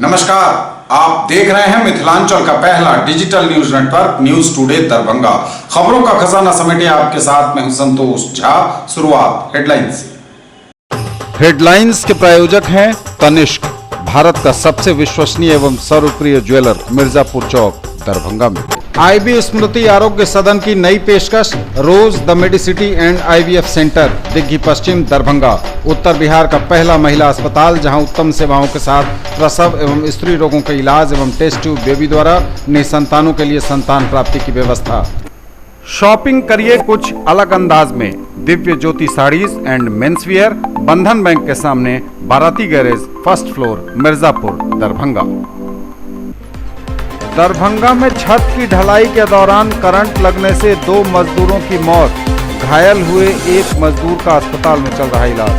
नमस्कार, आप देख रहे हैं मिथिलांचल का पहला digital news network news today Darbhanga. खबरों का खजाना समेटे आपके साथ मैं संतोष झा। शुरुआत हेडलाइंस से। हेडलाइंस के प्रायोजक हैं तनिष्क, भारत का सबसे विश्वसनीय एवं सर्वप्रिय ज्वेलर, मिर्जापुर चौक, दरभंगा में। आईबी स्मृति आरोग्य सदन की नई पेशकश, Rose the Medicity and IVF centre, Digghi Paschim, Darbhanga. उत्तर बिहार का पहला महिला अस्पताल जहां उत्तम सेवाओं के साथ प्रसव एवं स्त्री रोगों के इलाज एवं टेस्ट ट्यूब बेबी द्वारा निसंतानों के लिए संतान प्राप्ति की व्यवस्था। शॉपिंग करिए कुछ अलग अंदाज में, दिव्य ज्योति साड़ीज एंड मेंसवियर, बंधन बैंक के सामने, बाराती garage, first floor, Mirzapur, Darbhanga. Darbhanga में छत की ढलाई के दौरान करंट लगने से 2 मजदूरों की मौत, घायल हुए 1 मजदूर का अस्पताल में चल रहा इलाज।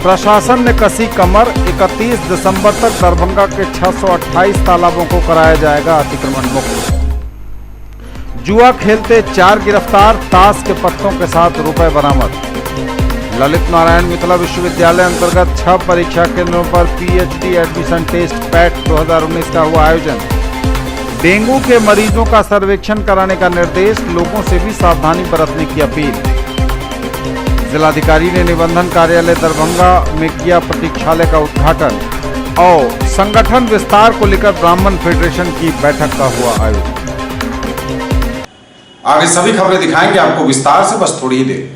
प्रशासन ने कसी कमर, 31 दिसंबर तक दरभंगा के 628 तालाबों को कराया जाएगा अतिक्रमण मुक्त। जुआ खेलते 4 गिरफ्तार, ताश के पत्तों के साथ रुपए बरामद। ललित नारायण मिथिला विश्वविद्यालय अंतर्गत 6 परीक्षा केंद्रों पर पीएचडी एडमिशन टेस्ट पैट 2019 का हुआ आयोजन। डेंगू के मरीजों का सर्वेक्षण कराने का निर्देश, लोगों से भी सावधानी बरतने की अपील। जिलाधिकारी ने निबंधन कार्यालय दरभंगा में किया प्रतीक्षालय का उद्घाटन और संगठन विस्तार को लेकर ब्राह्मण फेडरेशन की बैठक का हुआ आयोजन। आगे सभी खबरें दिखाएंगे आपको विस्तार से, बस थोड़ी ही देर।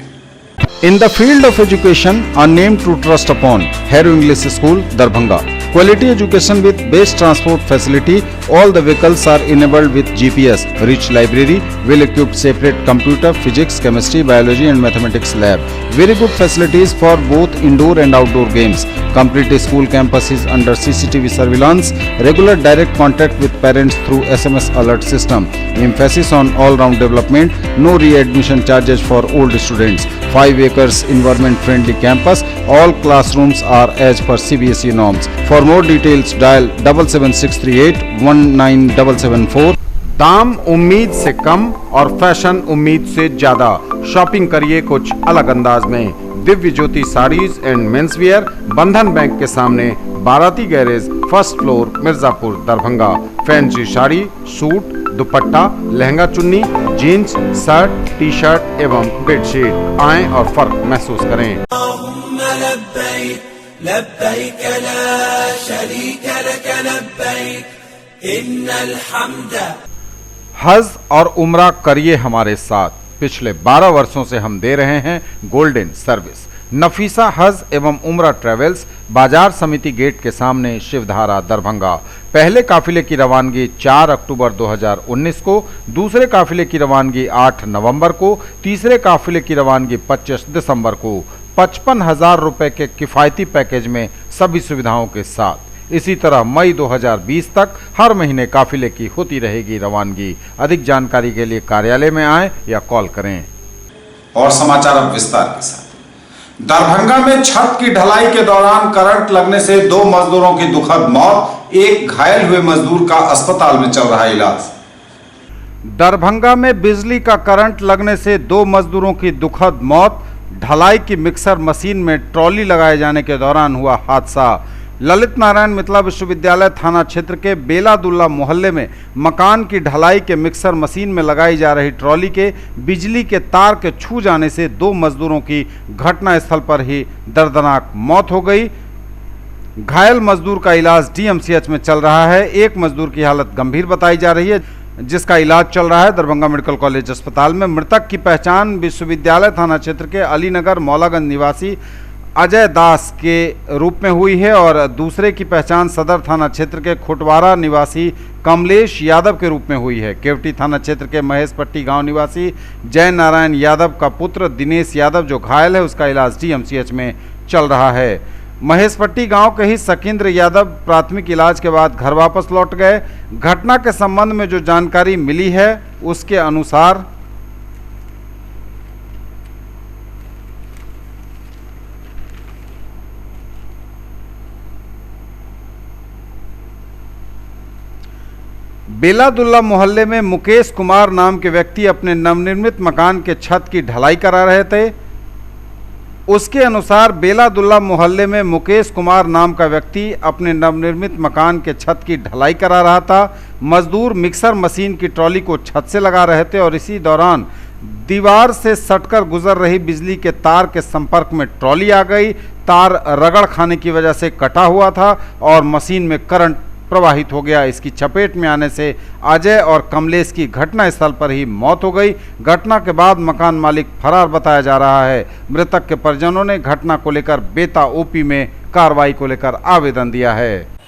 In the field of education, a name to trust upon, Hero English School, Darbhanga. Quality education with best transport facility. All the vehicles are enabled with GPS. Rich library, well-equipped separate computer, physics, chemistry, biology and mathematics lab. Very good facilities for both indoor and outdoor games. Complete school campus is under CCTV surveillance. Regular direct contact with parents through SMS alert system. Emphasis on all-round development. No re-admission charges for old students. 5 acres environment-friendly campus. All classrooms are as per CBSE norms. For more details, dial 77638 19774। दाम उम्मीद से कम और fashion उम्मीद से ज्यादा। Shopping करिए कुछ अलग अंदाज में, दिव्य ज्योति साड़ीज एंड मेंसवियर, बंधन बैंक के सामने, बाराती garage, first floor, Mirzapur, Darbhanga. Fancy sari, suit, दुपट्टा, लहंगा चुन्नी, जीन्स, शर्ट, टी शर्ट एवं बेडशीट। आएं और फर्क महसूस करें। हज और उम्रा करिए हमारे साथ। पिछले 12 वर्षों से हम दे रहे हैं गोल्डन सर्विस। नफीसा हज एवं उम्रा ट्रेवल्स, बाजार समिति गेट के सामने, शिवधारा, दरभंगा। पहले काफिले की रवानगी 4 अक्टूबर 2019 को, दूसरे काफिले की रवानगी 8 नवंबर को, तीसरे काफिले की रवानगी 25 दिसंबर को। 55,000 रुपए के किफायती पैकेज में सभी सुविधाओं के साथ। इसी तरह मई 2020 तक हर महीने काफिले की होती रहेगी रवानगी। अधिक जानकारी के लिए कार्यालय में आएं या कॉल करें। और समाचार अब विस्तार के साथ। दरभंगा में छत की ढलाई के दौरान करंट लगने से 2 मजदूरों की दुखद मौत, 1 घायल हुए मजदूर का अस्पताल में चल रहा इलाज। दरभंगा में बिजली का करंट लगने से 2 मजदूरों की दुखद मौत, ढलाई की मिक्सर मशीन में ट्रॉली लगाए जाने के दौरान हुआ हादसा। ललित नारायण मिथिला विश्वविद्यालय थाना क्षेत्र के बेलादुल्ला मोहल्ले में मकान की ढलाई के मिक्सर मशीन में लगाई जा रही ट्रॉली के बिजली के तार के छू जाने से 2 मजदूरों की घटनास्थल पर ही दर्दनाक मौत हो गई। घायल मजदूर का इलाज डीएमसीएच में चल रहा है। 1 मजदूर की हालत गंभीर बताई जा रही है, जिसका इलाज चल रहा है दरभंगा मेडिकल कॉलेज अस्पताल में। मृतक की पहचान विश्वविद्यालय थाना क्षेत्र के अलीनगर मौलागंज निवासी अजय दास के रूप में हुई है और दूसरे की पहचान सदर थाना क्षेत्र के खुटवारा निवासी कमलेश यादव के रूप में हुई है। केवटी थाना क्षेत्र के महेशपट्टी गांव निवासी जय नारायण यादव का पुत्र दिनेश यादव जो घायल है, उसका इलाज डीएमसीएच में चल रहा है। महेशपट्टी गांव के ही सकिंद्र यादव प्राथमिक इलाज के बाद घर वापस लौट गए। घटना के संबंध में जो जानकारी मिली है उसके अनुसार बेलादुल्ला मोहल्ले में मुकेश कुमार नाम के व्यक्ति अपने नवनिर्मित मकान के छत की ढलाई करा रहे थे। उसके अनुसार बेलादुल्ला मोहल्ले में मुकेश कुमार नाम का व्यक्ति अपने नवनिर्मित मकान के छत की ढलाई करा रहा था। मजदूर मिक्सर मशीन की ट्रॉली को छत से लगा रहे थे और इसी दौरान दीवार से सटकर गुजर रही बिजली के तार के संपर्क में ट्रॉली आ गई। तार रगड़ खाने की वजह से कटा हुआ था और मशीन में करंट प्रवाहित हो गया। इसकी चपेट में आने से अजय और कमलेश की घटनास्थल पर ही मौत हो गई। घटना के बाद मकान मालिक फरार बताया जा रहा है। मृतक के परिजनों ने घटना को लेकर बेता ओपी में कार्रवाई को लेकर आवेदन दिया है।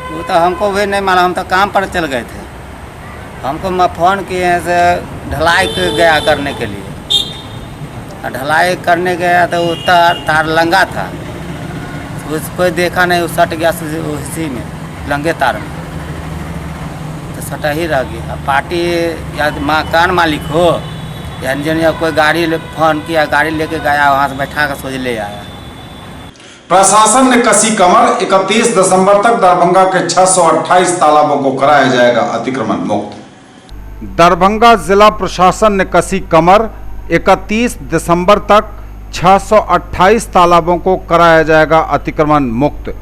वो तो हमको भी नहीं मालूम, हम तो काम पर चल गए थे। हमको मैं फ़ोन किए हैं से ढलाई गया करने के लिए। ढलाई करने गया तो वो तार लंगा था, उसको देखा नहीं, वो सट गया उसी में लंगे तार में, तो सटा ही रह गया। पार्टी या मकान मालिक हो या इंजीनियर कोई गाड़ी फ़ोन किया, गाड़ी लेके गया, वहाँ से बैठा कर सोच ले आया। प्रशासन ने कसी कमर। 31 दिसंबर तक दरभंगा के 628 तालाबों को कराया जाएगा अतिक्रमण मुक्त। दरभंगा जिला प्रशासन ने कसी कमर। 31 दिसंबर तक 628 तालाबों को कराया जाएगा अतिक्रमण मुक्त।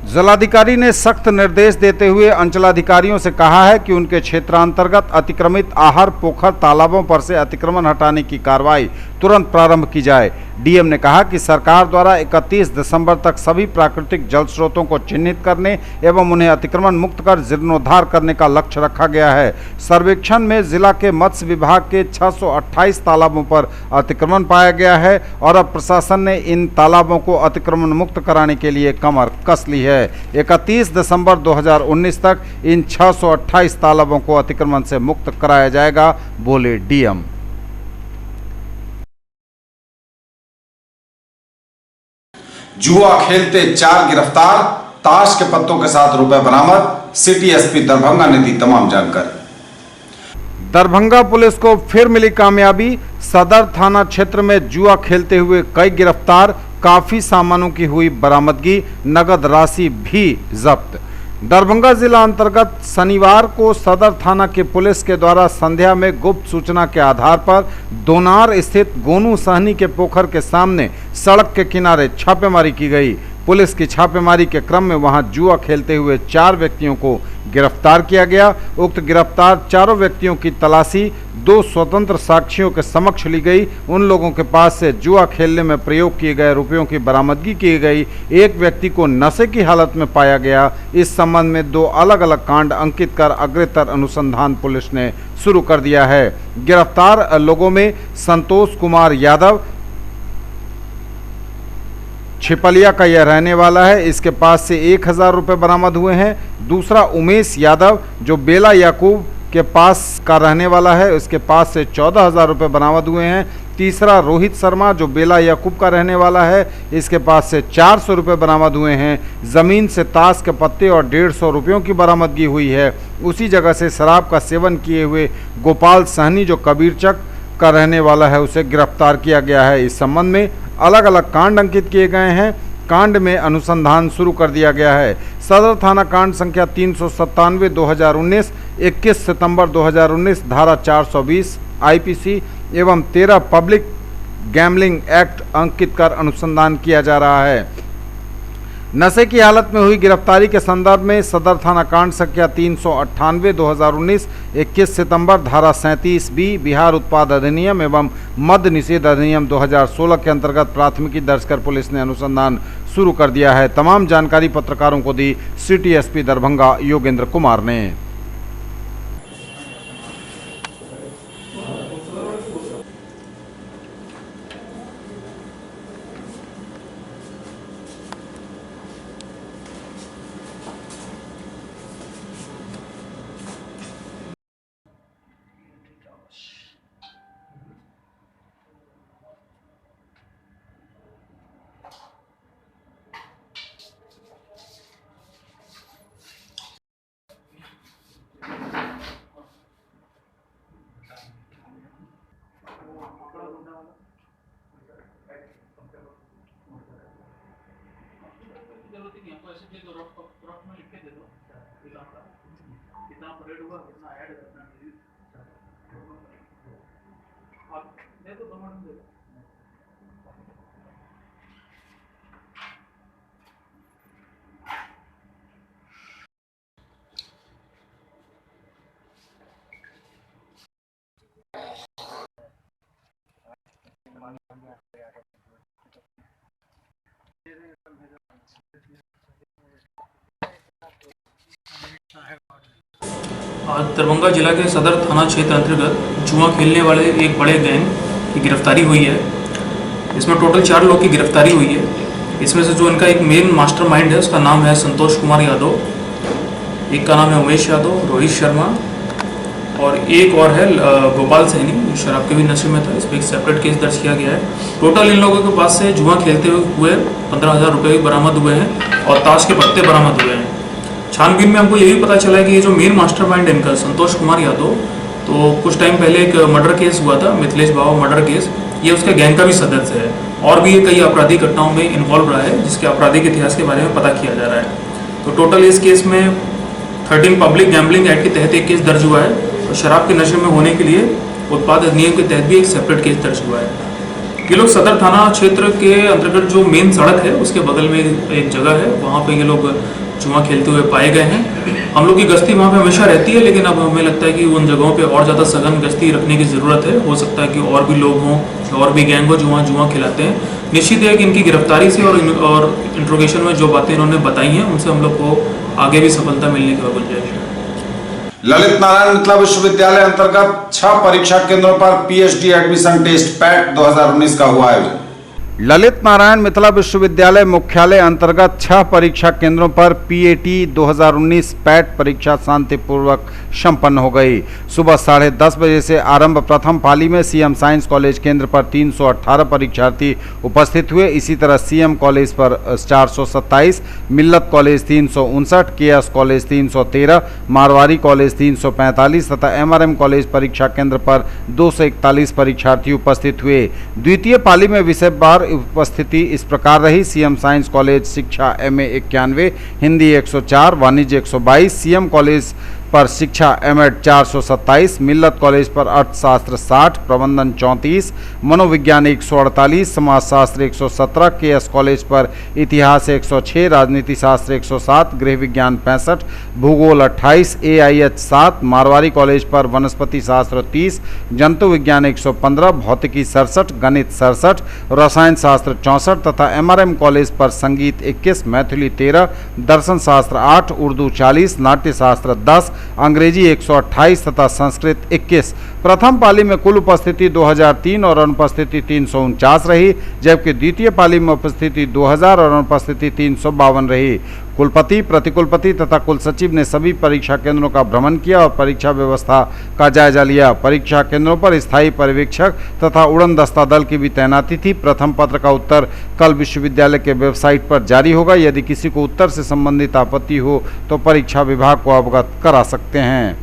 जिलाधिकारी ने सख्त निर्देश देते हुए अंचलाधिकारियों से कहा है कि उनके क्षेत्रांतर्गत अतिक्रमित आहर, पोखर, तालाबों पर से अतिक्रमण हटाने की कार्रवाई तुरंत प्रारंभ की जाए। डीएम ने कहा कि सरकार द्वारा 31 दिसंबर तक सभी प्राकृतिक जल स्रोतों को चिन्हित करने एवं उन्हें अतिक्रमण मुक्त कर जीर्णोद्धार करने का लक्ष्य रखा गया है। सर्वेक्षण में जिला के मत्स्य विभाग के 628 तालाबों पर अतिक्रमण पाया गया है और अब प्रशासन ने इन तालाबों को अतिक्रमण मुक्त कराने के लिए कमर कस ली है। 31 दिसंबर 2019 तक इन 628 तालाबों को अतिक्रमण से मुक्त कराया जाएगा, बोले डीएम। जुआ खेलते 4 गिरफ्तार, ताश के पत्तों के साथ रुपए बरामद। सिटी एसपी दरभंगा ने दी तमाम जानकारी। दरभंगा पुलिस को फिर मिली कामयाबी। सदर थाना क्षेत्र में जुआ खेलते हुए कई गिरफ्तार, काफी सामानों की हुई बरामदगी, नगद राशि भी जब्त। दरभंगा जिला अंतर्गत शनिवार को सदर थाना की पुलिस के द्वारा संध्या में गुप्त सूचना के आधार पर दोनार स्थित गोनू सहनी के पोखर के सामने सड़क के किनारे छापेमारी की गई। पुलिस की छापेमारी के क्रम में वहां जुआ खेलते हुए 4 व्यक्तियों को गिरफ्तार किया गया। उक्त गिरफ्तार चारों व्यक्तियों की तलाशी 2 स्वतंत्र साक्षियों के समक्ष ली गई। उन लोगों के पास से जुआ खेलने में प्रयोग किए गए रुपयों की बरामदगी की गई। एक व्यक्ति को नशे की हालत में पाया गया। इस संबंध में 2 अलग अलग कांड अंकित कर अग्रेतर अनुसंधान पुलिस ने शुरू कर दिया है। गिरफ्तार लोगों में संतोष कुमार यादव छिपलिया का यह रहने वाला है, इसके पास से 1000 रुपये बरामद हुए हैं। दूसरा उमेश यादव जो बेला याकूब के पास का रहने वाला है, उसके पास से 14,000 रुपये बरामद हुए हैं। तीसरा रोहित शर्मा जो बेला याकूब का रहने वाला है, इसके पास से 400 रुपये बरामद हुए हैं। ज़मीन से ताश के पत्ते और 150 रुपयों की बरामदगी हुई है। उसी जगह से शराब का सेवन किए हुए गोपाल सहनी जो कबीरचक का रहने वाला है, उसे गिरफ्तार किया गया है। इस संबंध में अलग अलग कांड अंकित किए गए हैं। कांड में अनुसंधान शुरू कर दिया गया है। सदर थाना कांड संख्या 397 2019, 21 सितंबर 2019 धारा 420 आईपीसी एवं 13 पब्लिक गैम्बलिंग एक्ट अंकित कर अनुसंधान किया जा रहा है। नशे की हालत में हुई गिरफ्तारी के संदर्भ में सदर थाना कांड संख्या 398 2019, 21 सितंबर धारा 37B बिहार उत्पाद अधिनियम एवं मद्य निषेध अधिनियम 2016 के अंतर्गत प्राथमिकी दर्ज कर पुलिस ने अनुसंधान शुरू कर दिया है। तमाम जानकारी पत्रकारों को दी सिटी एसपी दरभंगा योगेंद्र कुमार ने। वैसे भी तो रफ में लिख के दे दो इलाम का कितना परेड हुआ कितना ऐड करना है आप दे दो दोनों दे दो आज दरभंगा जिला के सदर थाना क्षेत्र अंतर्गत जुआ खेलने वाले एक बड़े गैंग की गिरफ्तारी हुई है। इसमें टोटल 4 लोग की गिरफ्तारी हुई है। इसमें से जो इनका एक मेन मास्टरमाइंड है उसका नाम है संतोष कुमार यादव, एक का नाम है उमेश यादव, रोहित शर्मा और एक और है गोपाल सैनी, जो शराब के भी नशे में था। इस पर एक सेपरेट केस दर्ज किया गया है। टोटल इन लोगों के पास से जुआ खेलते हुए 15,000 रुपये बरामद हुए हैं और ताश के पत्ते बरामद हुए हैं। छानबीन में हमको ये भी पता चला है कि ये जो मेन मास्टरमाइंड है इनका संतोष कुमार यादव, तो कुछ टाइम पहले एक मर्डर केस हुआ था, मिथिलेश बाबा मर्डर केस, ये उसके गैंग का भी सदस्य है और भी ये कई आपराधिक घटनाओं में इन्वॉल्व रहा है, जिसके आपराधिक इतिहास के बारे में पता किया जा रहा है। तो टोटल इस केस में 13 पब्लिक गैम्बलिंग एक्ट के तहत एक केस दर्ज हुआ है और शराब के नशे में होने के लिए उत्पाद अधिनियम के तहत भी एक सेपरेट केस दर्ज हुआ है। ये लोग सदर थाना क्षेत्र के अंतर्गत जो मेन सड़क है उसके बगल में एक जगह है, वहाँ पे ये लोग जुआ खेलते हुए पाए गए हैं। हम लोग की गश्ती वहाँ पे हमेशा रहती है, लेकिन अब हमें लगता है कि उन जगहों पे और ज़्यादा सघन गश्ती रखने की ज़रूरत है। हो सकता है कि और भी लोग हों, और भी गैंग हो जो जुआ खिलाते हैं। निश्चित है कि इनकी गिरफ्तारी से और इंट्रोगेशन में जो बातें इन्होंने बताई हैं उनसे हम लोग को आगे भी सफलता मिलने की गुंजाइश है। ललित नारायण मिथिला विश्वविद्यालय अंतर्गत 6 परीक्षा केंद्रों पर पीएचडी एडमिशन टेस्ट पैट 2019 का हुआ आयोजन। ललित नारायण मिथिला विश्वविद्यालय मुख्यालय अंतर्गत 6 परीक्षा केंद्रों पर पीएटी 2019 पैट परीक्षा शांतिपूर्वक संपन्न हो गई। सुबह 10:30 बजे से आरंभ प्रथम पाली में सीएम साइंस कॉलेज केंद्र पर 318 परीक्षार्थी उपस्थित हुए। इसी तरह सीएम कॉलेज पर 427, Millat college 359, KS college 313, Marwari college 345 तथा एमआरएम कॉलेज परीक्षा केंद्र पर 241 परीक्षार्थी उपस्थित हुए। द्वितीय पाली में विषय वार उपस्थिति इस प्रकार रही। सीएम साइंस कॉलेज शिक्षा एमए 91, हिंदी 104, वाणिज्य 122, सीएम कॉलेज पर शिक्षा एमएड 427, मिल्लत कॉलेज पर अर्थशास्त्र 60, प्रबंधन 34, मनोविज्ञान 148, समाजशास्त्र 117, केएस कॉलेज पर इतिहास 106, राजनीति शास्त्र 107, गृह विज्ञान 65, भूगोल 28, एआईएच 7, मारवाड़ी कॉलेज पर वनस्पति शास्त्र 30, जंतु विज्ञान 115, भौतिकी 67, गणित 67, रसायन शास्त्र 64 तथा एमआरएम कॉलेज पर संगीत 21, मैथिली 13, दर्शन शास्त्र 8, उर्दू 40, नाट्य शास्त्र 10, अंग्रेजी 128 तथा संस्कृत 21। प्रथम पाली में कुल उपस्थिति 2003 और अनुपस्थिति 349 रही, जबकि द्वितीय पाली में उपस्थिति 2000 और अनुपस्थिति 352 रही। कुलपति, प्रतिकुलपति तथा कुलसचिव ने सभी परीक्षा केंद्रों का भ्रमण किया और परीक्षा व्यवस्था का जायजा लिया। परीक्षा केंद्रों पर स्थायी पर्यवेक्षक तथा उड़न दस्ता दल की भी तैनाती थी। प्रथम पत्र का उत्तर कल विश्वविद्यालय के वेबसाइट पर जारी होगा। यदि किसी को उत्तर से संबंधित आपत्ति हो तो परीक्षा विभाग को अवगत करा सकते हैं।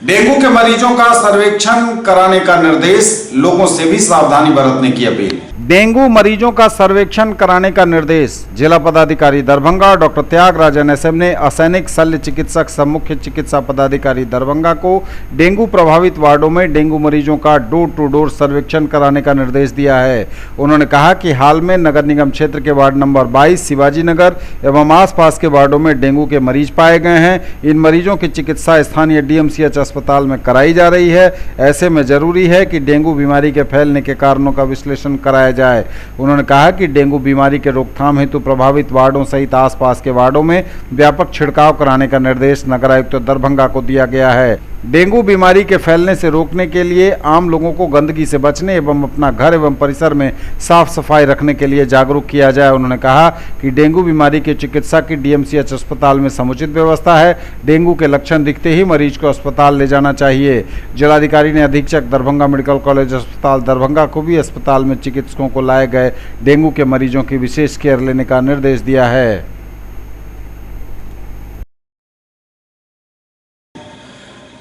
डेंगू के मरीजों का सर्वेक्षण कराने का निर्देश, लोगों से भी सावधानी बरतने की अपील। डेंगू मरीजों का सर्वेक्षण कराने का निर्देश जिला पदाधिकारी दरभंगा डॉक्टर त्यागराज NSM ने असैनिक शल्य चिकित्सक सह मुख्य चिकित्सा पदाधिकारी दरभंगा को डेंगू प्रभावित वार्डों में डेंगू मरीजों का डोर टू डोर सर्वेक्षण कराने का निर्देश दिया है। उन्होंने कहा कि हाल में नगर निगम क्षेत्र के वार्ड नंबर 22 शिवाजी नगर एवं आसपास के वार्डों में डेंगू के मरीज पाए गए हैं। इन मरीजों की चिकित्सा स्थानीय DMCH अस्पताल में कराई जा रही है। ऐसे में जरूरी है कि डेंगू बीमारी के फैलने के कारणों का विश्लेषण कराया जाए। उन्होंने कहा कि डेंगू बीमारी के रोकथाम हेतु प्रभावित वार्डों सहित आसपास के वार्डों में व्यापक छिड़काव कराने का निर्देश नगर आयुक्त दरभंगा को दिया गया है। डेंगू बीमारी के फैलने से रोकने के लिए आम लोगों को गंदगी से बचने एवं अपना घर एवं परिसर में साफ सफाई रखने के लिए जागरूक किया जाए। उन्होंने कहा कि डेंगू बीमारी की चिकित्सा की DMCH अस्पताल में समुचित व्यवस्था है। डेंगू के लक्षण दिखते ही मरीज को अस्पताल ले जाना चाहिए। जिलाधिकारी ने अधीक्षक दरभंगा मेडिकल कॉलेज अस्पताल दरभंगा को भी अस्पताल में चिकित्सकों को लाए गए डेंगू के मरीजों की विशेष केयर लेने का निर्देश दिया है।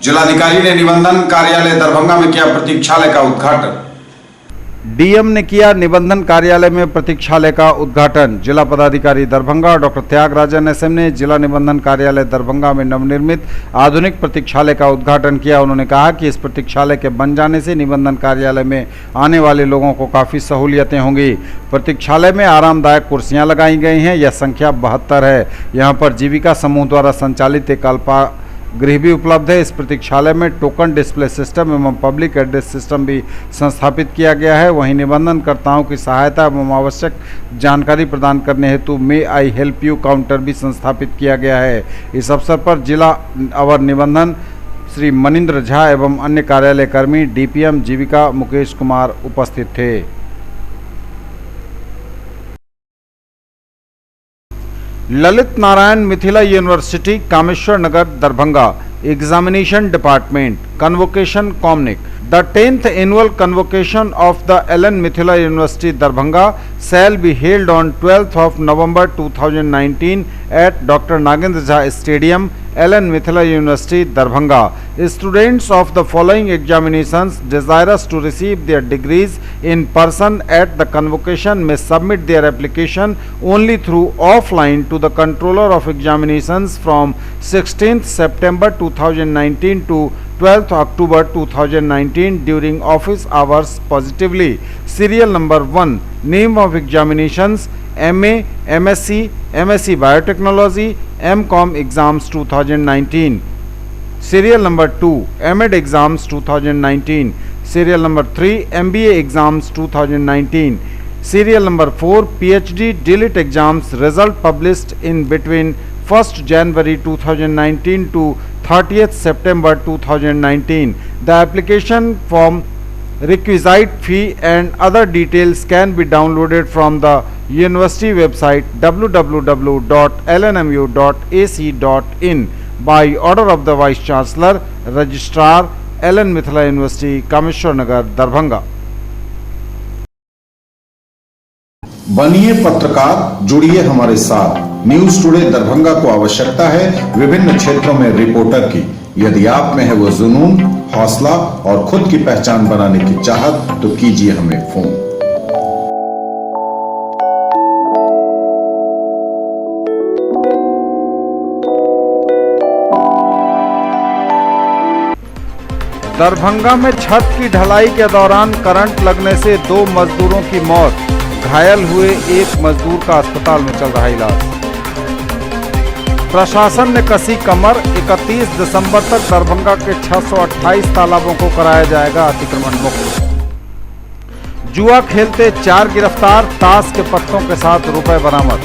जिलाधिकारी ने निबंधन कार्यालय दरभंगा में किया प्रतीक्षालय का उद्घाटन। डीएम ने किया निबंधन कार्यालय में प्रतीक्षालय का उद्घाटन। जिला पदाधिकारी दरभंगा डॉक्टर त्यागराजन एसएम ने जिला निबंधन कार्यालय दरभंगा में नवनिर्मित आधुनिक प्रतीक्षालय का उद्घाटन किया। उन्होंने कहा कि इस प्रतीक्षालय के बन जाने से निबंधन कार्यालय में आने वाले लोगों को काफ़ी सहूलियतें होंगी। प्रतीक्षालय में आरामदायक कुर्सियां लगाई गई हैं। यह संख्या 72 है। यहाँ पर जीविका समूह द्वारा संचालित एक गृह भी उपलब्ध है। इस प्रतीक्षालय में टोकन डिस्प्ले सिस्टम एवं पब्लिक एड्रेस सिस्टम भी संस्थापित किया गया है। वहीं निबंधनकर्ताओं की सहायता एवं आवश्यक जानकारी प्रदान करने हेतु मे आई हेल्प यू काउंटर भी संस्थापित किया गया है। इस अवसर पर जिला अवर निबंधन श्री मनिंद्र झा एवं अन्य कार्यालय कर्मी डीपीएम जीविका मुकेश कुमार उपस्थित थे। Lalit Narayan Mithila university Kameshwar Nagar Darbhanga examination department convocation कॉमनिक The 10th annual convocation of the Ellen Mithila University Darbhanga shall be held on 12th of November 2019 at Dr. Nagendra Jha Stadium, Ellen Mithila University Darbhanga. Students of the following examinations desirous to receive their degrees in person at the convocation may submit their application only through offline to the Controller of Examinations from 16th September 2019 to 12th October 2019 during office hours positively. Serial number 1, name of examinations MA, MSc, MSc Biotechnology, MCom exams 2019. Serial number 2, MEd exams 2019. Serial number 3, MBA exams 2019. Serial number 4, PhD DLIT exams result published in between 1st January 2019 to 30th September 2019. The application form, requisite fee and other details can be downloaded from the university website www.lnmu.ac.in by order of the Vice Chancellor, Registrar, Ellen Mithila University, Kameshwar Nagar, Darbhanga. बनिए पत्रकार, जुड़िए हमारे साथ। News today Darbhanga को आवश्यकता है विभिन्न क्षेत्रों में रिपोर्टर की। यदि आप में है वो जुनून, हौसला और खुद की पहचान बनाने की चाहत तो कीजिए हमें फोन। दरभंगा में छत की ढलाई के दौरान करंट लगने से 2 मजदूरों की मौत, घायल हुए एक मजदूर का अस्पताल में चल रहा इलाज। प्रशासन ने कसी कमर, 31 दिसंबर तक दरभंगा के 628 तालाबों को कराया जाएगा अतिक्रमण मुक्त। जुआ खेलते 4 गिरफ्तार, ताश के पत्तों के साथ रुपए बरामद।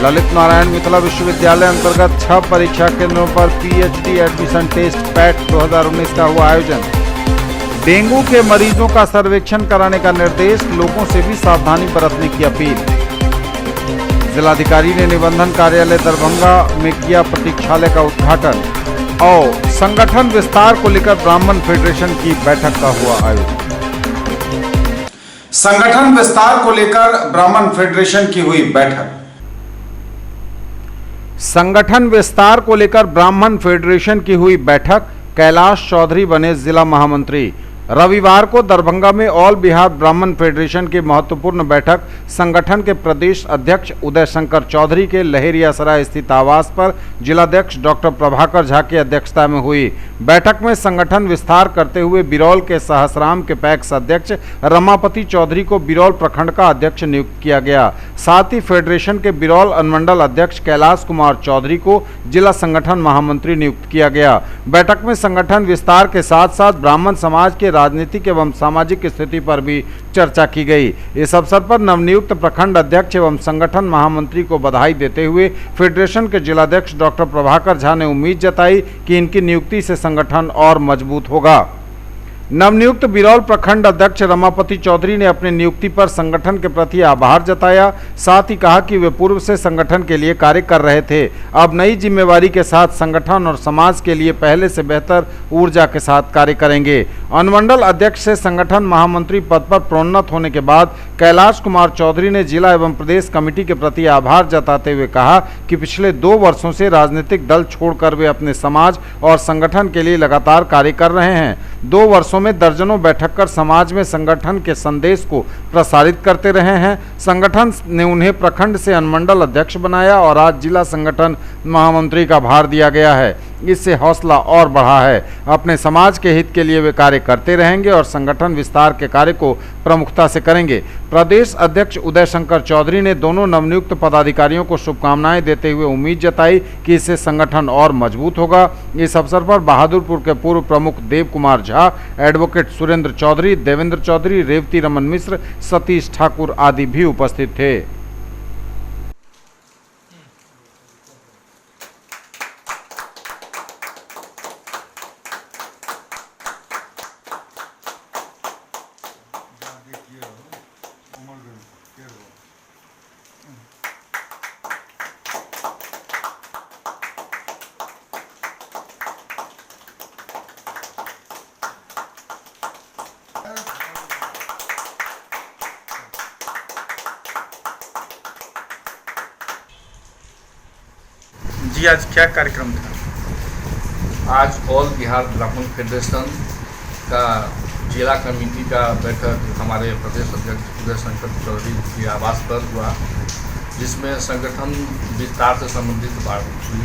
ललित नारायण मिथिला विश्वविद्यालय अंतर्गत 6 परीक्षा केंद्रों पर पीएचडी एडमिशन टेस्ट पैट 2019 का हुआ आयोजन। डेंगू के मरीजों का सर्वेक्षण कराने का निर्देश, लोगों से भी सावधानी बरतने की अपील। जिलाधिकारी ने निबंधन कार्यालय दरभंगा में किया प्रतीक्षालय का उद्घाटन और संगठन विस्तार को लेकर ब्राह्मण फेडरेशन की बैठक का हुआ आयोजन। संगठन विस्तार को लेकर ब्राह्मण फेडरेशन की हुई बैठक। संगठन विस्तार को लेकर ब्राह्मण फेडरेशन की हुई बैठक, कैलाश चौधरी बने जिला महामंत्री। रविवार को दरभंगा में ऑल बिहार ब्राह्मण फेडरेशन की महत्वपूर्ण बैठक संगठन के प्रदेश अध्यक्ष उदय शंकर चौधरी के लहेरियासराय स्थित आवास पर जिलाध्यक्ष डॉक्टर प्रभाकर झा की अध्यक्षता में हुई। बैठक में संगठन विस्तार करते हुए बिरौल के सहसराम के पैक्स अध्यक्ष रमापति चौधरी को बिरौल प्रखंड का अध्यक्ष नियुक्त किया गया। साथ ही फेडरेशन के बिरौल अनुमंडल अध्यक्ष कैलाश कुमार चौधरी को जिला संगठन महामंत्री नियुक्त किया गया। बैठक में संगठन विस्तार के साथ साथ ब्राह्मण समाज के राजनीतिक एवं सामाजिक स्थिति पर भी चर्चा की गई। इस अवसर पर नवनियुक्त प्रखंड अध्यक्ष एवं संगठन महामंत्री को बधाई देते हुए फेडरेशन के जिलाध्यक्ष डॉक्टर प्रभाकर झा ने उम्मीद जताई कि इनकी नियुक्ति से संगठन और मजबूत होगा। नवनियुक्त बिरौल प्रखंड अध्यक्ष रमापति चौधरी ने अपनी नियुक्ति पर संगठन के प्रति आभार जताया। साथ ही कहा कि वे पूर्व से संगठन के लिए कार्य कर रहे थे, अब नई जिम्मेवारी के साथ संगठन और समाज के लिए पहले से बेहतर ऊर्जा के साथ कार्य करेंगे। अनुमंडल अध्यक्ष से संगठन महामंत्री पद पर प्रोन्नत होने के बाद कैलाश कुमार चौधरी ने जिला एवं प्रदेश कमेटी के प्रति आभार जताते हुए कहा कि पिछले 2 वर्षों से राजनीतिक दल छोड़कर वे अपने समाज और संगठन के लिए लगातार कार्य कर रहे हैं। 2 वर्षों में दर्जनों बैठक कर समाज में संगठन के संदेश को प्रसारित करते रहे हैं। संगठन ने उन्हें प्रखंड से अनुमंडल अध्यक्ष बनाया और आज जिला संगठन महामंत्री का भार दिया गया है। इससे हौसला और बढ़ा है। अपने समाज के हित के लिए वे कार्य करते रहेंगे और संगठन विस्तार के कार्य को प्रमुखता से करेंगे। प्रदेश अध्यक्ष उदय शंकर चौधरी ने दोनों नवनियुक्त पदाधिकारियों को शुभकामनाएं देते हुए उम्मीद जताई कि इससे संगठन और मजबूत होगा। इस अवसर पर बहादुरपुर के पूर्व प्रमुख देव कुमार झा, एडवोकेट सुरेंद्र चौधरी, देवेंद्र चौधरी, रेवती रमन मिश्र, सतीश ठाकुर आदि भी उपस्थित थे। जी, आज क्या कार्यक्रम था? आज ऑल बिहार ब्राह्मण फेडरेशन का जिला कमेटी का बैठक हमारे प्रदेश अध्यक्ष उदय शंकर चौधरी के आवास पर हुआ, जिसमें संगठन विस्तार से संबंधित बात हुई।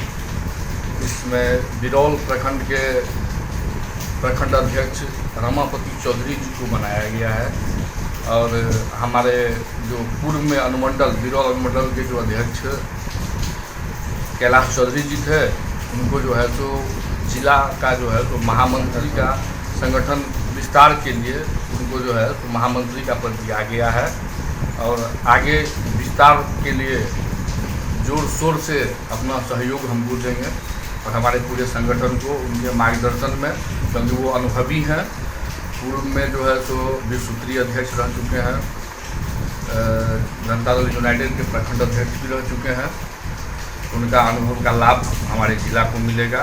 इसमें बिरौल प्रखंड के प्रखंड अध्यक्ष रमापति चौधरी जी को बनाया गया है और हमारे जो पूर्व में अनुमंडल बिरौल अनुमंडल के जो अध्यक्ष कैलाश चौधरी जी थे, उनको जो है तो जिला का जो है तो महामंत्री का संगठन विस्तार के लिए उनको जो है तो महामंत्री का पद दिया गया है और आगे विस्तार के लिए जोर शोर से अपना सहयोग हम देंगे और हमारे पूरे संगठन को उनके मार्गदर्शन में, क्योंकि वो अनुभवी हैं। पूर्व में जो है तो विश्वस्तरीय अध्यक्ष रह चुके हैं, जनता दल यूनाइटेड के प्रखंड अध्यक्ष भी रह चुके हैं। उनका अनुभव का लाभ हमारे जिला को मिलेगा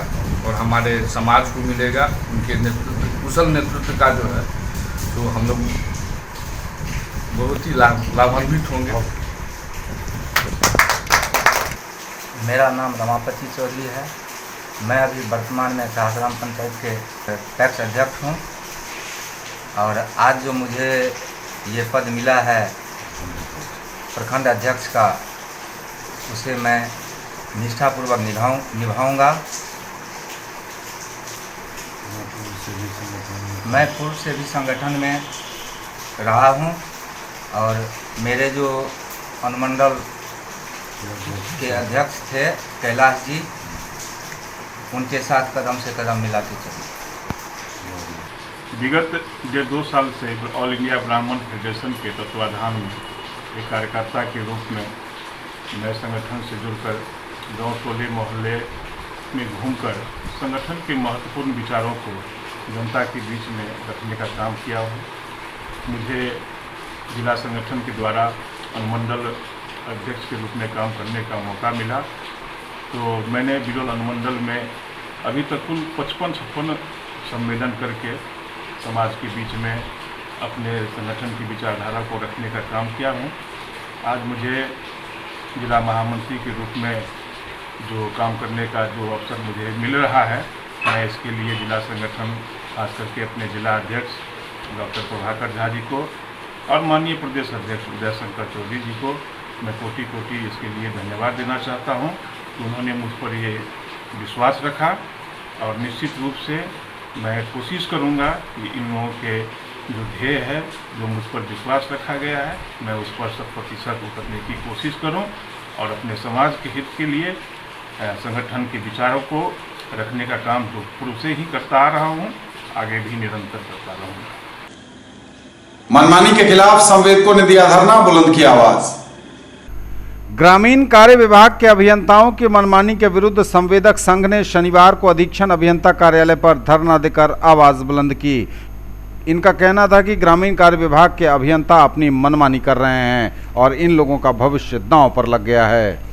और हमारे समाज को मिलेगा। उनके नेतृत्व, कुशल नेतृत्व का जो है तो हम लोग बहुत ही लाभान्वित होंगे। मेरा नाम रमापति चौधरी है। मैं अभी वर्तमान में सहसराम पंचायत के पैक्स अध्यक्ष हूँ और आज जो मुझे ये पद मिला है प्रखंड अध्यक्ष का, उसे मैं निष्ठापूर्वक निभाऊंगा। मैं पूर्व से भी संगठन में रहा हूं और मेरे जो अनुमंडल के अध्यक्ष थे कैलाश जी, उनके साथ कदम से कदम मिला के चले। विगत 1.5 साल से ऑल इंडिया ब्राह्मण फेडरेशन के तत्वाधान में एक कार्यकर्ता के रूप में मैं संगठन से जुड़कर गांव टोले मोहल्ले में घूमकर संगठन के महत्वपूर्ण विचारों को जनता के बीच में रखने का काम किया हूँ। मुझे जिला संगठन के द्वारा अनुमंडल अध्यक्ष के रूप में काम करने का मौका मिला, तो मैंने बिरौल अनुमंडल में अभी तक कुल 55-56 सम्मेलन करके समाज के बीच में अपने संगठन की विचारधारा को रखने का काम किया हूँ। आज मुझे जिला महामंत्री के रूप में जो काम करने का जो अवसर मुझे मिल रहा है, मैं इसके लिए जिला संगठन खास करके अपने जिला अध्यक्ष डॉक्टर प्रभाकर झा जी को और माननीय प्रदेश अध्यक्ष उदय शंकर चौधरी जी को मैं कोटि कोटि इसके लिए धन्यवाद देना चाहता हूं कि उन्होंने मुझ पर ये विश्वास रखा और निश्चित रूप से मैं कोशिश करूंगा कि इन लोगों के जो ध्येय है, जो मुझ पर विश्वास रखा गया है, मैं उस पर 100% उतरने की कोशिश करूं और अपने समाज के हित के लिए संगठन के विचारों को रखने का काम जो पूर्व से ही करता आ रहा हूं, आगे भी निरंतर करता रहूंगा। मनमानी के खिलाफ संवेदकों ने दिया धरना, बुलंद की आवाज। ग्रामीण कार्य विभाग के अभियंताओं की मनमानी के विरुद्ध संवेदक संघ ने शनिवार को अधीक्षण अभियंता कार्यालय पर धरना देकर आवाज बुलंद की। इनका कहना था कि ग्रामीण कार्य विभाग के अभियंता अपनी मनमानी कर रहे हैं और इन लोगों का भविष्य दांव पर लग गया है।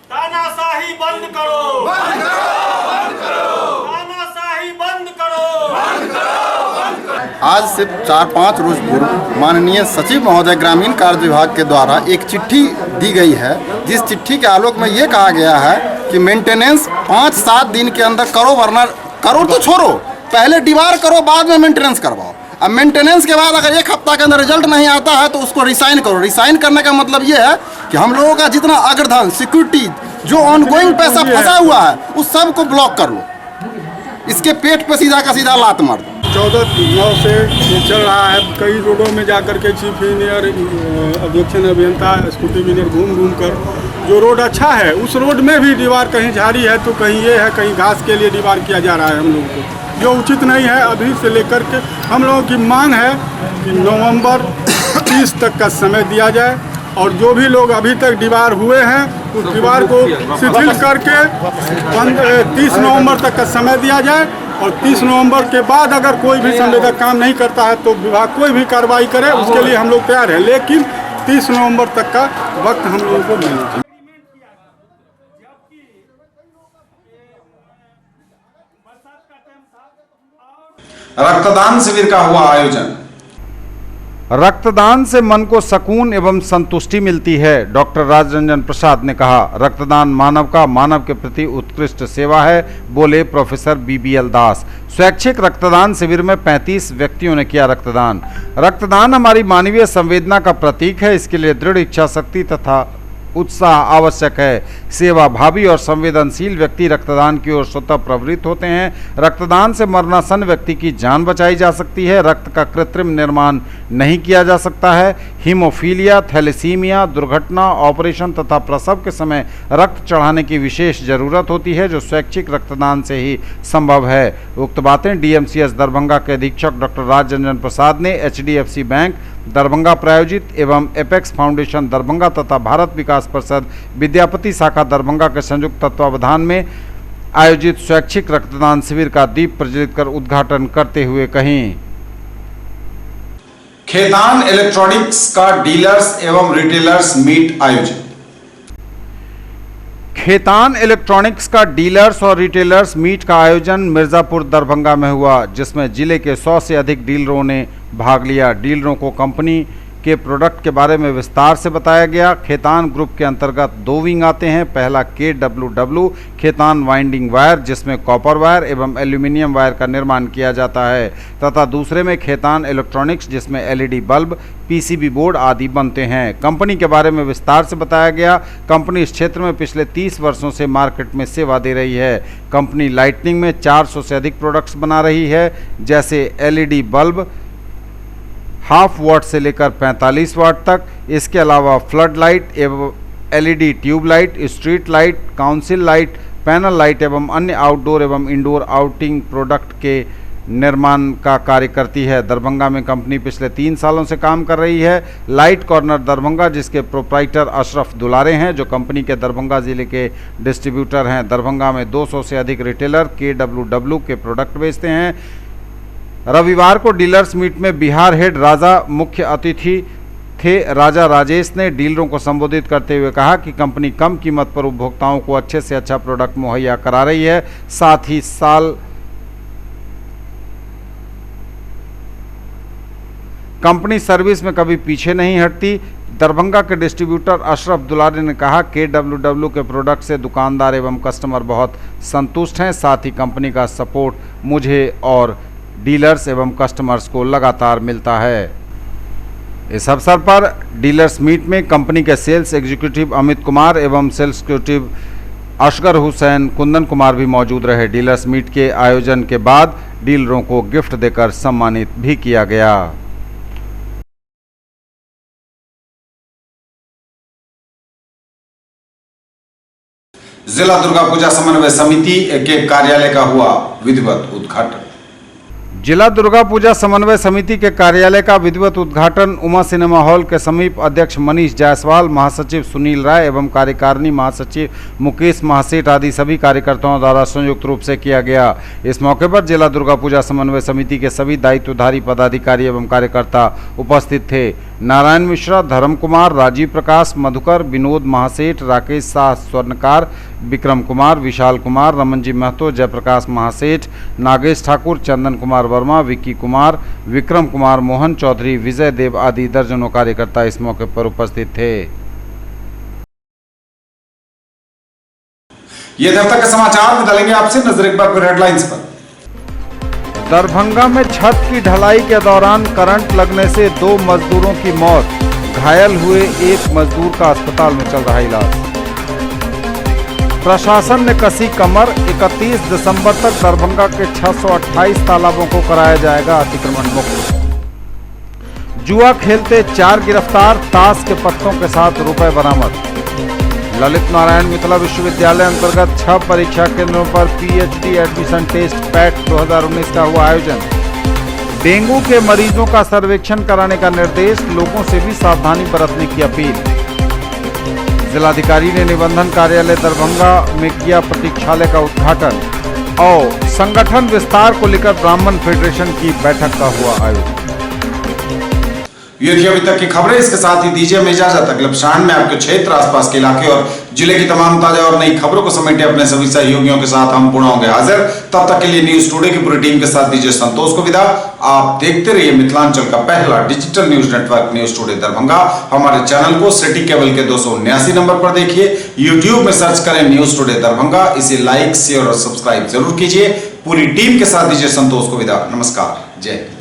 तानाशाही बंद करो, बंद करो, बंद करो। आज से 4-5 रोज पूर्व माननीय सचिव महोदय ग्रामीण कार्य विभाग के द्वारा एक चिट्ठी दी गई है, जिस चिट्ठी के आलोक में ये कहा गया है कि मेंटेनेंस 5-7 दिन के अंदर करो, वरना करो तो छोड़ो, पहले दीवार करो बाद में मेंटेनेंस करवाओ। अब मेंटेनेंस के बाद अगर 1 हफ्ता के अंदर रिजल्ट नहीं आता है तो उसको रिसाइन करो। रिसाइन करने का मतलब ये है कि हम लोगों का जितना अग्रधन, सिक्योरिटी, जो ऑनगोइंग पैसा फंसा हुआ है उस सब को ब्लॉक कर लो, इसके पेट पे सीधा का सीधा लात मार दो। 14/9 से ये चल रहा है। कई रोडों में जाकर के चीफ इंजीनियर, अध्यक्षण अभियंता, स्कूटी इंजीनियर घूम कर जो रोड अच्छा है उस रोड में भी दीवार कहीं झाड़ी है तो कहीं ये है, कहीं घास के लिए दीवार किया जा रहा है हम लोगों को, जो उचित नहीं है। अभी से लेकर के हम लोगों की मांग है कि नवंबर 30 तक का समय दिया जाए और जो भी लोग अभी तक दीवार हुए हैं उस दीवार को शिथिल करके 30 नवंबर तक का समय दिया जाए और 30 नवंबर के बाद अगर कोई भी संवेदक काम नहीं करता है तो विभाग कोई भी कार्रवाई करे, उसके लिए हम लोग तैयार हैं, लेकिन 30 नवंबर तक का वक्त हम लोगों को मिलना चाहिए। रक्तदान शिविर का हुआ आयोजन। रक्तदान से मन को सुकून एवं संतुष्टि मिलती है। डॉक्टर राजरंजन प्रसाद ने कहा, रक्तदान मानव के प्रति उत्कृष्ट सेवा है, बोले प्रोफेसर BBL दास। स्वैच्छिक रक्तदान शिविर में 35 व्यक्तियों ने किया रक्तदान। रक्तदान हमारी मानवीय संवेदना का प्रतीक है, इसके लिए दृढ़ इच्छा शक्ति तथा उत्साह आवश्यक है। सेवा भावी और संवेदनशील व्यक्ति रक्तदान की ओर स्वतः प्रवृत्त होते हैं। रक्तदान से मरणासन्न व्यक्ति की जान बचाई जा सकती है। रक्त का कृत्रिम निर्माण नहीं किया जा सकता है। हीमोफीलिया, थैलेसीमिया, दुर्घटना, ऑपरेशन तथा प्रसव के समय रक्त चढ़ाने की विशेष जरूरत होती है, जो स्वैच्छिक रक्तदान से ही संभव है। उक्त बातें DMCS दरभंगा के अधीक्षक डॉक्टर राजरंजन प्रसाद ने HDFC बैंक दरभंगा प्रायोजित एवं एपेक्स फाउंडेशन दरभंगा तथा भारत विकास परिषद विद्यापति शाखा दरभंगा के संयुक्त तत्वावधान में आयोजित स्वैच्छिक रक्तदान शिविर का दीप प्रज्वलित कर उद्घाटन करते हुए कहीं। खेतान इलेक्ट्रॉनिक्स का डीलर्स एवं रिटेलर्स मीट आयोजित। खेतान इलेक्ट्रॉनिक्स का डीलर्स और रिटेलर्स मीट का आयोजन मिर्जापुर दरभंगा में हुआ, जिसमें जिले के 100 से अधिक डीलरों ने भाग लिया। डीलरों को कंपनी के प्रोडक्ट के बारे में विस्तार से बताया गया। खेतान ग्रुप के अंतर्गत 2 विंग आते हैं। पहला KWW खेतान वाइंडिंग वायर, जिसमें कॉपर वायर एवं एल्यूमिनियम वायर का निर्माण किया जाता है, तथा दूसरे में खेतान इलेक्ट्रॉनिक्स, जिसमें LED बल्ब, PCB बोर्ड आदि बनते हैं। कंपनी के बारे में विस्तार से बताया गया। कंपनी इस क्षेत्र में पिछले 30 वर्षों से मार्केट में सेवा दे रही है। कंपनी लाइटनिंग में 400 से अधिक प्रोडक्ट्स बना रही है, जैसे LED बल्ब 1/2 वाट से लेकर 45 वाट तक। इसके अलावा फ्लड लाइट एवं LED tube light, street light, council light, panel light एवं अन्य आउटडोर एवं इंडोर आउटिंग प्रोडक्ट के निर्माण का कार्य करती है। दरभंगा में कंपनी पिछले 3 सालों से काम कर रही है। लाइट कॉर्नर दरभंगा, जिसके प्रोप्राइटर अशरफ दुलारे हैं, जो कंपनी के दरभंगा जिले के डिस्ट्रीब्यूटर हैं। दरभंगा में 200 से अधिक रिटेलर KWW के प्रोडक्ट बेचते हैं। रविवार को डीलर्स मीट में बिहार हेड राजा मुख्य अतिथि थे। राजा राजेश ने डीलरों को संबोधित करते हुए कहा कि कंपनी कम कीमत पर उपभोक्ताओं को अच्छे से अच्छा प्रोडक्ट मुहैया करा रही है। साथ ही कंपनी सर्विस में कभी पीछे नहीं हटती। दरभंगा के डिस्ट्रीब्यूटर अशरफ दुलारे ने कहा, KWW के प्रोडक्ट से दुकानदार एवं कस्टमर बहुत संतुष्ट हैं। साथ ही कंपनी का सपोर्ट मुझे और डीलर्स एवं कस्टमर्स को लगातार मिलता है। इस अवसर पर डीलर्स मीट में कंपनी के सेल्स एग्जीक्यूटिव अमित कुमार एवं सेल्स एग्जीक्यूटिव असगर हुसैन कुंदन कुमार भी मौजूद रहे। डीलर्स मीट के आयोजन के बाद डीलरों को गिफ्ट देकर सम्मानित भी किया गया। जिला दुर्गा पूजा समन्वय समिति के कार्यालय का हुआ विधिवत उद्घाटन। जिला दुर्गा पूजा समन्वय समिति के कार्यालय का विधिवत उद्घाटन उमा सिनेमा हॉल के समीप अध्यक्ष मनीष जायसवाल, महासचिव सुनील राय एवं कार्यकारिणी महासचिव मुकेश महासेठ आदि सभी कार्यकर्ताओं द्वारा संयुक्त रूप से किया गया। इस मौके पर जिला दुर्गा पूजा समन्वय समिति के सभी दायित्वधारी पदाधिकारी एवं कार्यकर्ता उपस्थित थे। नारायण मिश्रा, धर्म कुमार, राजीव प्रकाश, मधुकर, विनोद महासेठ, राकेश शाह स्वर्णकार, विक्रम कुमार, विशाल कुमार, रमन जी महतो, जयप्रकाश महासेठ, नागेश ठाकुर, चंदन कुमार वर्मा, विक्की कुमार, विक्रम कुमार मोहन चौधरी, विजय देव आदि दर्जनों कार्यकर्ता इस मौके पर उपस्थित थे। ये थे अब तक के समाचार। बदलेंगे आपसे नजर एक बार फिर हेडलाइंस पर। दरभंगा में छत की ढलाई के दौरान करंट लगने से 2 मजदूरों की मौत, घायल हुए एक मजदूर का अस्पताल में चल रहा इलाज। प्रशासन ने कसी कमर, 31 दिसंबर तक दरभंगा के 628 तालाबों को कराया जाएगा अतिक्रमण मुक्त। जुआ खेलते 4 गिरफ्तार, ताश के पत्तों के साथ रुपए बरामद। ललित नारायण मिथिला विश्वविद्यालय अंतर्गत 6 परीक्षा केंद्रों पर पीएचडी एडमिशन टेस्ट पैट 2019 का हुआ आयोजन। डेंगू के मरीजों का सर्वेक्षण कराने का निर्देश, लोगों से भी सावधानी बरतने की अपील। जिलाधिकारी ने निबंधन कार्यालय दरभंगा में किया प्रतीक्षालय का उद्घाटन और संगठन विस्तार को लेकर ब्राह्मण फेडरेशन की बैठक का हुआ आयोजन। ये थी अभी तक की खबरें। इसके साथ ही दीजिए हमें इजाजत। अगले शाम में आपके क्षेत्र, आसपास के इलाके और जिले की तमाम ताजा और नई खबरों को समेटे अपने सभी सहयोगियों के साथ हम पुनः होंगे हाजिर। तब तक के लिए न्यूज टुडे की पूरी टीम के साथ दीजिए संतोष को विदा। आप देखते रहिए मिथिलांचल का पहला digital news network news today Darbhanga. हमारे चैनल को सिटी केबल के 279 नंबर पर देखिए। यूट्यूब में सर्च करें न्यूज टुडे दरभंगा। इसे लाइक, शेयर और सब्सक्राइब जरूर कीजिए। पूरी टीम के साथ दीजिए संतोष को विदा। नमस्कार, जय हिंद।